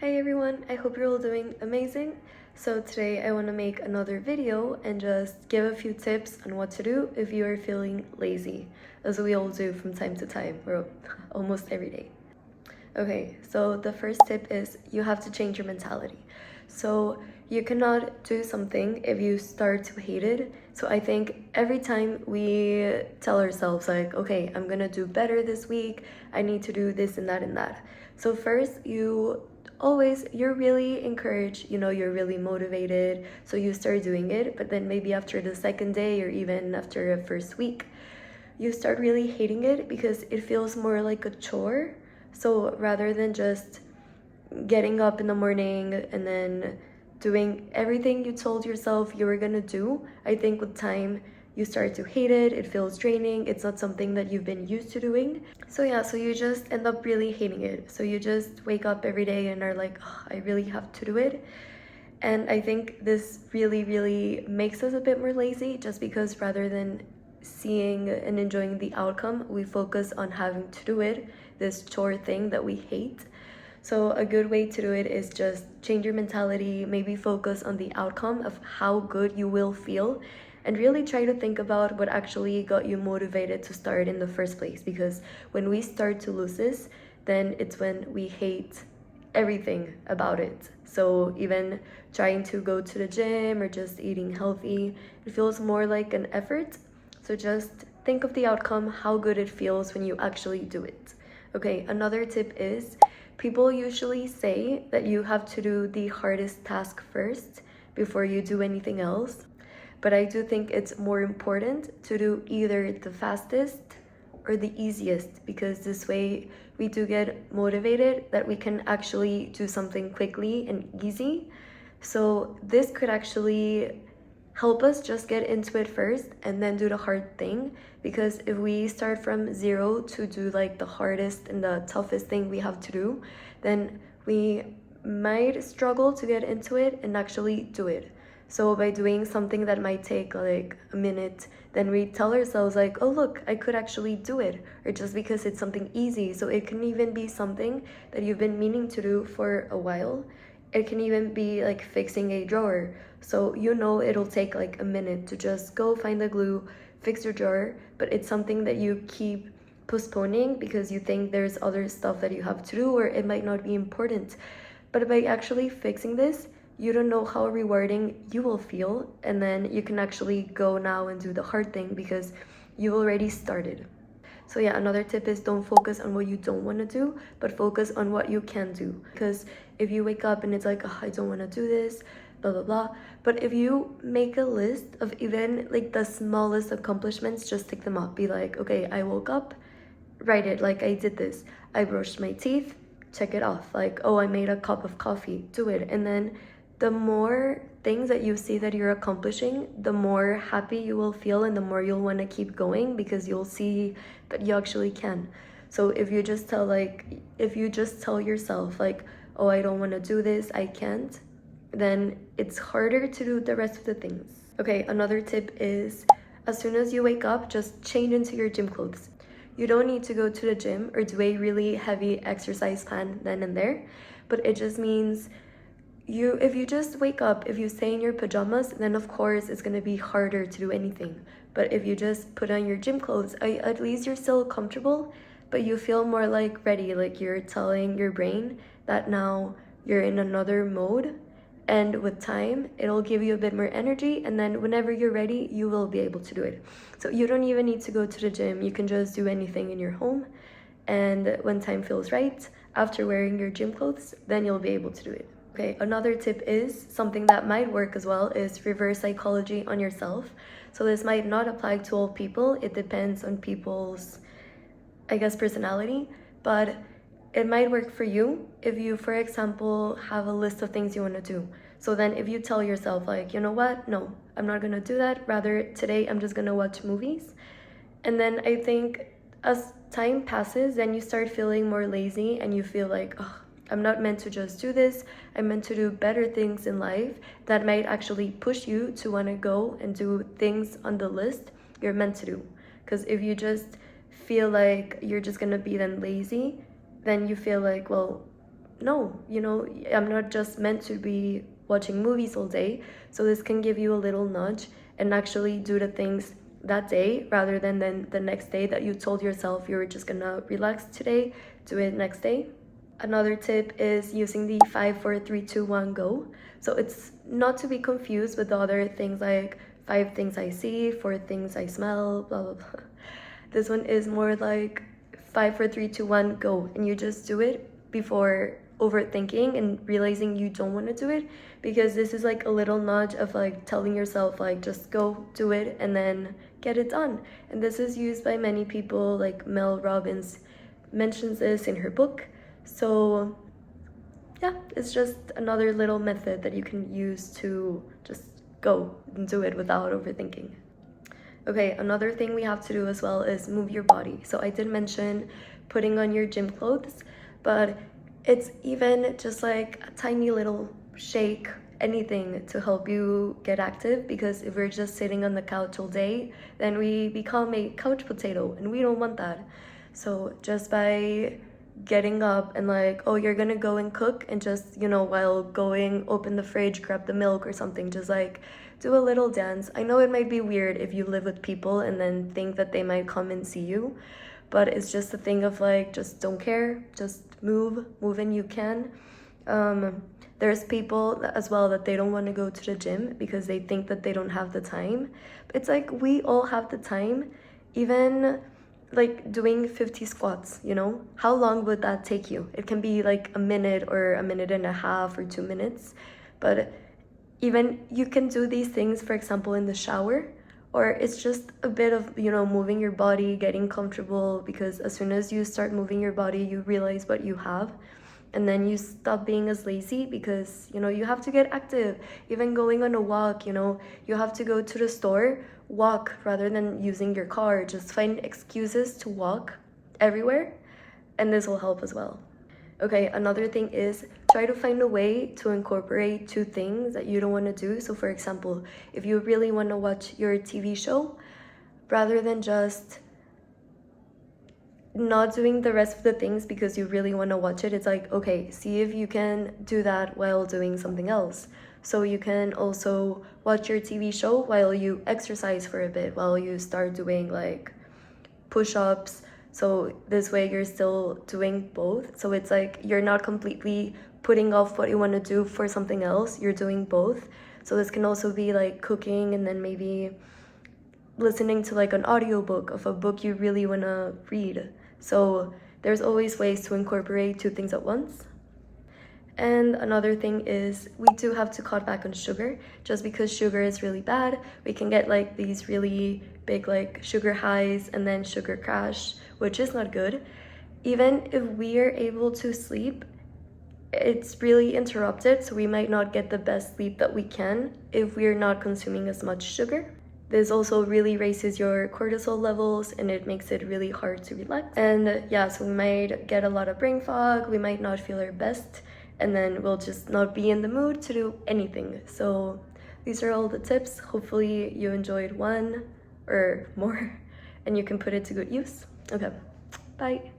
Hey everyone, I hope you're all doing amazing. So today I want to make another video and just give a few tips on what to do if you are feeling lazy, as we all do from time to time, or almost every day. Okay, so the first tip is you have to change your mentality. So you cannot do something if you start to hate it. So I think every time we tell ourselves like, okay, I'm gonna do better this week, I need to do this and that and that. So first you're really encouraged, you're really motivated, so you start doing it, but then maybe after the second day or even after a first week, you start really hating it because it feels more like a chore. So rather than just getting up in the morning and then doing everything you told yourself you were gonna do, I think with time you start to hate it. It feels draining. It's not something that you've been used to doing. So yeah, so you just end up really hating it. So you just wake up every day and are like, oh, I really have to do it. And I think this really, really makes us a bit more lazy, just because rather than seeing and enjoying the outcome, we focus on having to do it, this chore thing that we hate. So a good way to do it is just change your mentality, maybe focus on the outcome of how good you will feel, and really try to think about what actually got you motivated to start in the first place. Because when we start to lose this, then it's when we hate everything about it. So even trying to go to the gym or just eating healthy, it feels more like an effort. So just think of the outcome, how good it feels when you actually do it. Okay, another tip is people usually say that you have to do the hardest task first before you do anything else. But I do think it's more important to do either the fastest or the easiest, because this way we do get motivated that we can actually do something quickly and easy. So this could actually help us just get into it first and then do the hard thing. Because if we start from zero to do like the hardest and the toughest thing we have to do, then we might struggle to get into it and actually do it. So by doing something that might take like a minute, then we tell ourselves like, oh look, I could actually do it. Or just because it's something easy. So it can even be something that you've been meaning to do for a while. It can even be like fixing a drawer. So it'll take like a minute to just go find the glue, fix your drawer, but it's something that you keep postponing because you think there's other stuff that you have to do, or it might not be important. But by actually fixing this, you don't know how rewarding you will feel, and then you can actually go now and do the hard thing because you already started. So yeah, another tip is don't focus on what you don't want to do, but focus on what you can do. Because if you wake up and it's like, oh, I don't want to do this, blah blah blah, but if you make a list of even like the smallest accomplishments, just tick them up. Be like, okay, I woke up, write it like I did this. I brushed my teeth, check it off. Like, oh, I made a cup of coffee, do it. And then the more things that you see that you're accomplishing, the more happy you will feel and the more you'll want to keep going, because you'll see that you actually can. So if you just tell yourself like, oh, I don't want to do this, I can't, then it's harder to do the rest of the things. Okay, another tip is as soon as you wake up, just change into your gym clothes. You don't need to go to the gym or do a really heavy exercise plan then and there, but it just means if you just wake up, if you stay in your pajamas, then of course it's gonna be harder to do anything. But if you just put on your gym clothes, at least you're still comfortable, but you feel more like ready, like you're telling your brain that now you're in another mode. And with time, it'll give you a bit more energy, and then whenever you're ready, you will be able to do it. So you don't even need to go to the gym. You can just do anything in your home. And when time feels right, after wearing your gym clothes, then you'll be able to do it. Okay, another tip is something that might work as well is reverse psychology on yourself. So this might not apply to all people. It depends on people's, I guess, personality, but it might work for you if you, for example, have a list of things you want to do. So then if you tell yourself like, you know what, no, I'm not gonna do that. Rather, today I'm just gonna watch movies. And then I think as time passes, then you start feeling more lazy and you feel like, oh, I'm not meant to just do this. I'm meant to do better things in life that might actually push you to want to go and do things on the list you're meant to do. Because if you just feel like you're just going to be then lazy, then you feel like, well, no, you know, I'm not just meant to be watching movies all day. So this can give you a little nudge and actually do the things that day rather than then the next day that you told yourself you were just gonna relax today, do it next day. Another tip is using the 5, 4, 3, 2, 1, go. So it's not to be confused with the other things like 5 things I see, 4 things I smell, blah, blah, blah. This one is more like 5, 4, 3, 2, 1, go. And you just do it before overthinking and realizing you don't want to do it, because this is like a little nudge of like telling yourself like just go do it and then get it done. And this is used by many people, like Mel Robbins mentions this in her book. So yeah, it's just another little method that you can use to just go and do it without overthinking. Okay, another thing we have to do as well is move your body. So I did mention putting on your gym clothes, but it's even just like a tiny little shake, anything to help you get active, because if we're just sitting on the couch all day, then we become a couch potato and we don't want that. So just by getting up and like, oh, you're gonna go and cook, and just, you know, while going, open the fridge, grab the milk or something, just like do a little dance. I know it might be weird if you live with people and then think that they might come and see you, but it's just a thing of like, just don't care, just move and you can. There's people as well that they don't want to go to the gym because they think that they don't have the time. It's like, we all have the time. Even like doing 50 squats, you know, how long would that take you? It can be like a minute or a minute and a half or 2 minutes, but even you can do these things, for example, in the shower, or it's just a bit of, you know, moving your body, getting comfortable, because as soon as you start moving your body, you realize what you have, and then you stop being as lazy, because, you know, you have to get active. Even going on a walk, you know, you have to go to the store, walk rather than using your car. Just find excuses to walk everywhere, and this will help as well. Okay, another thing is try to find a way to incorporate 2 things that you don't want to do. So for example, if you really want to watch your TV show, rather than just not doing the rest of the things because you really want to watch it, it's like, okay, see if you can do that while doing something else. So you can also watch your TV show while you exercise for a bit, while you start doing like push-ups. So this way you're still doing both. So it's like you're not completely putting off what you want to do for something else. You're doing both. So this can also be like cooking, and then maybe listening to like an audiobook of a book you really want to read. So there's always ways to incorporate 2 things at once. And another thing is we do have to cut back on sugar. Just because sugar is really bad, we can get like these really big like sugar highs and then sugar crash, which is not good. Even if we are able to sleep, it's really interrupted, so we might not get the best sleep that we can if we're not consuming as much sugar. This also really raises your cortisol levels, and it makes it really hard to relax. And yeah, so we might get a lot of brain fog, we might not feel our best, and then we'll just not be in the mood to do anything. So these are all the tips. Hopefully you enjoyed one or more and you can put it to good use. Okay, bye.